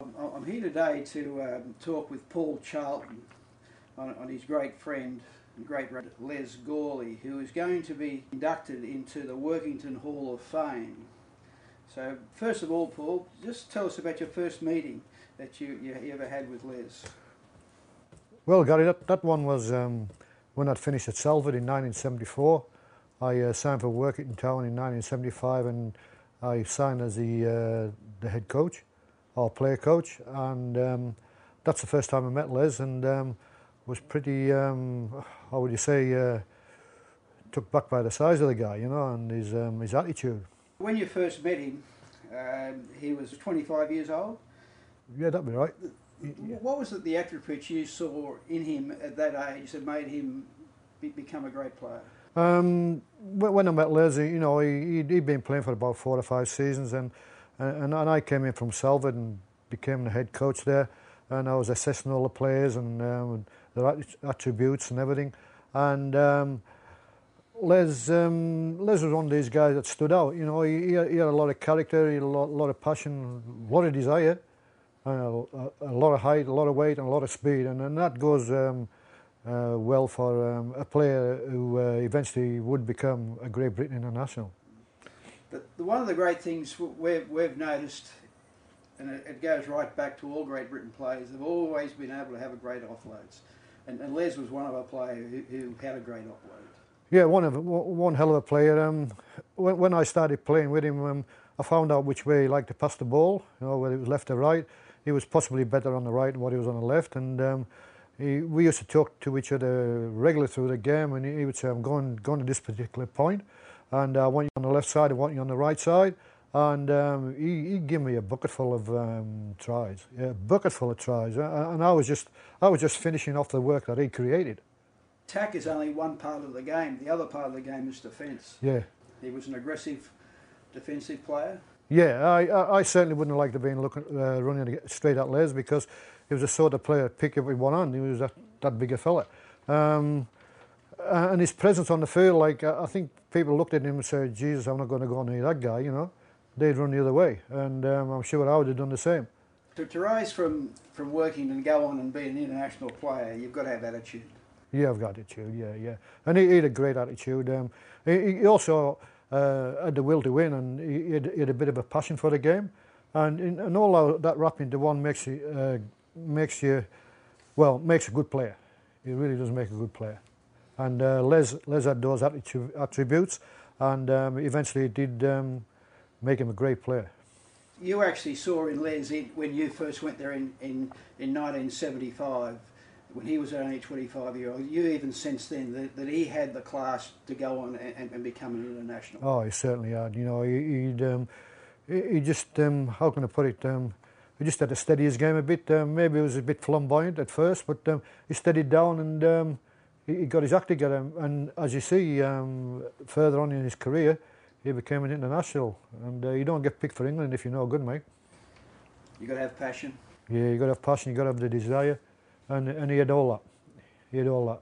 I'm here today to talk with Paul Charlton on his great friend, Les Gorley, who is going to be inducted into the Workington Hall of Fame. So first of all, Paul, just tell us about your first meeting that you ever had with Les. Well, Gary, that one was when I'd finished at Salford in 1974. I signed for Workington Town in 1975, and I signed as the head coach or player coach, and that's the first time I met Les, and was pretty, how would you say, took back by the size of the guy, you know, and his attitude. When you first met him, he was 25 years old? Yeah, that'd be right. What was the attributes you saw in him at that age that made him become a great player? When I met Les, you know, he'd been playing for about 4 or 5 seasons, and I came in from Salford and became the head coach there, and I was assessing all the players and their attributes and everything. And Les was one of these guys that stood out. You know, he had a lot of character, he had a lot of passion, a lot of desire, and a lot of height, a lot of weight, and a lot of speed, and that goes well for a player who eventually would become a Great Britain international. One of the great things we've noticed, and it goes right back to all Great Britain players, they've always been able to have a great offloads. And Les was one of a player who had a great offload. Yeah, one hell of a player. When I started playing with him, I found out which way he liked to pass the ball, you know, whether it was left or right. He was possibly better on the right than what he was on the left, and we used to talk to each other regularly through the game, and he would say, I'm going to this particular point, and I want you on the left side, I want you on the right side, and he'd give me a bucket full of tries, yeah, a bucket full of tries, and I was just finishing off the work that he created. Attack is only one part of the game. The other part of the game is defence. Yeah. He was an aggressive defensive player. Yeah, I certainly wouldn't like to be running straight at Les, because he was the sort of player to pick up with one hand. He was that big a fella. And his presence on the field, like, I think people looked at him and said, Jesus, I'm not going to go near that guy, you know. They'd run the other way, and I'm sure I would have done the same. To rise from working and go on and be an international player, you've got to have attitude. Yeah, I've got attitude, yeah. And he had a great attitude. He also had the will to win, and he had a bit of a passion for the game. And all that wrapped into one makes a good player. It really does make a good player. And Les had those attributes, and eventually it did make him a great player. You actually saw in Les, when you first went there in 1975, when he was only 25-year-old, you even sensed then that he had the class to go on and become an international. Oh, he certainly had. You know, he just, how can I put it, he just had to steady his game a bit. Maybe he was a bit flamboyant at first, but he steadied down, and he got his act together. And as you see, further on in his career, he became an international. And you don't get picked for England if you're no good, mate. You got to have passion. Yeah, you got to have passion, you got to have the desire. And he had all that. He had all that.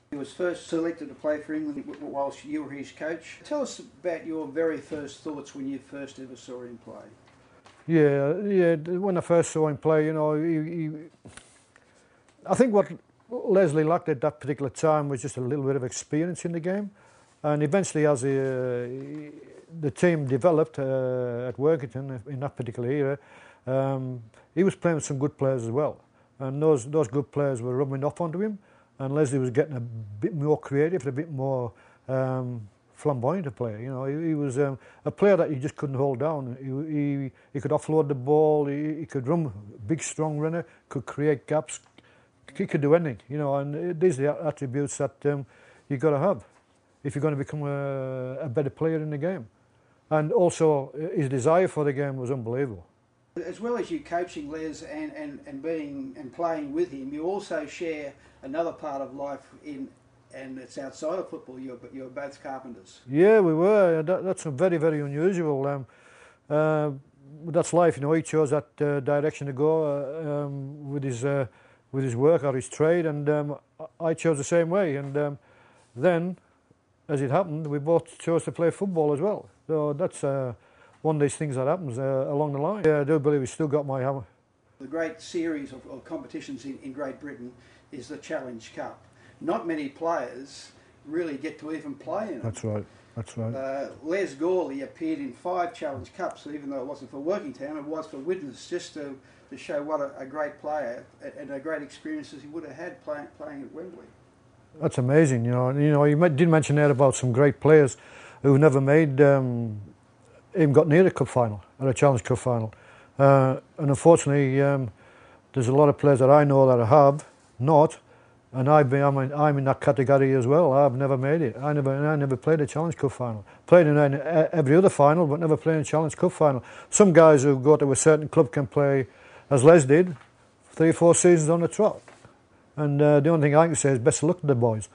He was first selected to play for England whilst you were his coach. Tell us about your very first thoughts when you first ever saw him play. Yeah. When I first saw him play, you know, I think what Leslie lacked at that particular time was just a little bit of experience in the game. And eventually, as the team developed at Workington in that particular era, he was playing with some good players as well. And those good players were rubbing off onto him, and Leslie was getting a bit more creative, a bit more flamboyant a player. You know, he was a player that you just couldn't hold down. He could offload the ball, he could run, big strong runner, could create gaps, he could do anything. You know, and these are the attributes that you've got to have if you're going to become a better player in the game. And also, his desire for the game was unbelievable. As well as you coaching Les and being and playing with him, you also share another part of life and it's outside of football. You're both carpenters. Yeah, we were. That's very, very unusual. That's life, you know. He chose that direction to go with his work or his trade, and I chose the same way. And then, as it happened, we both chose to play football as well. So that's one of these things that happens along the line. Yeah, I do believe he's still got my The great series of competitions in Great Britain is the Challenge Cup. Not many players really get to even play in it. That's right. That's right. Les Gorley appeared in 5 Challenge Cups, even though it wasn't for Workington, it was for Widnes, just to show what a great player and a great experiences he would have had playing at Wembley. That's amazing, you know. You did mention there about some great players who never made, even got near a cup final or a Challenge Cup final. And unfortunately, there's a lot of players that I know that have not, and I'm in that category as well. I've never made it. I never played a Challenge Cup final. Played in every other final, but never played in a Challenge Cup final. Some guys who go to a certain club can play, as Les did, 3 or 4 seasons on the trot. And the only thing I can say is best of luck to the boys.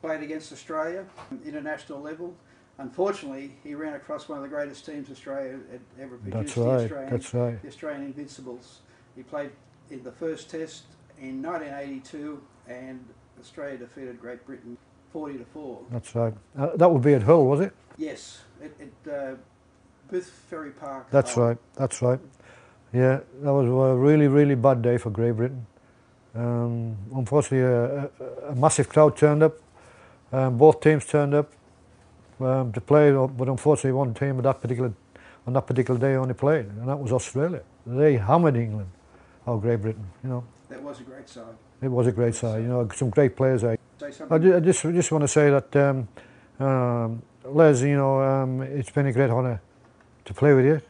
Played against Australia, international level. Unfortunately, he ran across one of the greatest teams Australia had ever produced. That's right. The Australian Invincibles. He played in the first test in 1982, and Australia defeated Great Britain 40-4. That's right. That would be at Hull, was it? Yes, at Booth Ferry Park. That's right. That's right. Yeah, that was a really, really bad day for Great Britain. Unfortunately, a massive crowd turned up. Both teams turned up to play, but unfortunately, one team on that particular day only played, and that was Australia. They hammered England, or Great Britain. You know. That was a great side. It was a great side. You know, some great players. I just want to say that Les, you know, it's been a great honour to play with you,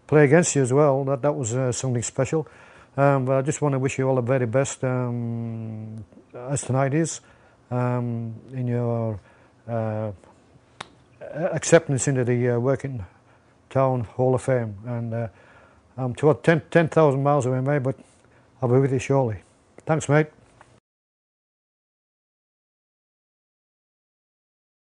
play against you as well. That was something special. But I just want to wish you all the very best as tonight is in your acceptance into the Workington Town Hall of Fame. And I'm 10,000 miles away, mate, but I'll be with you shortly. Thanks, mate.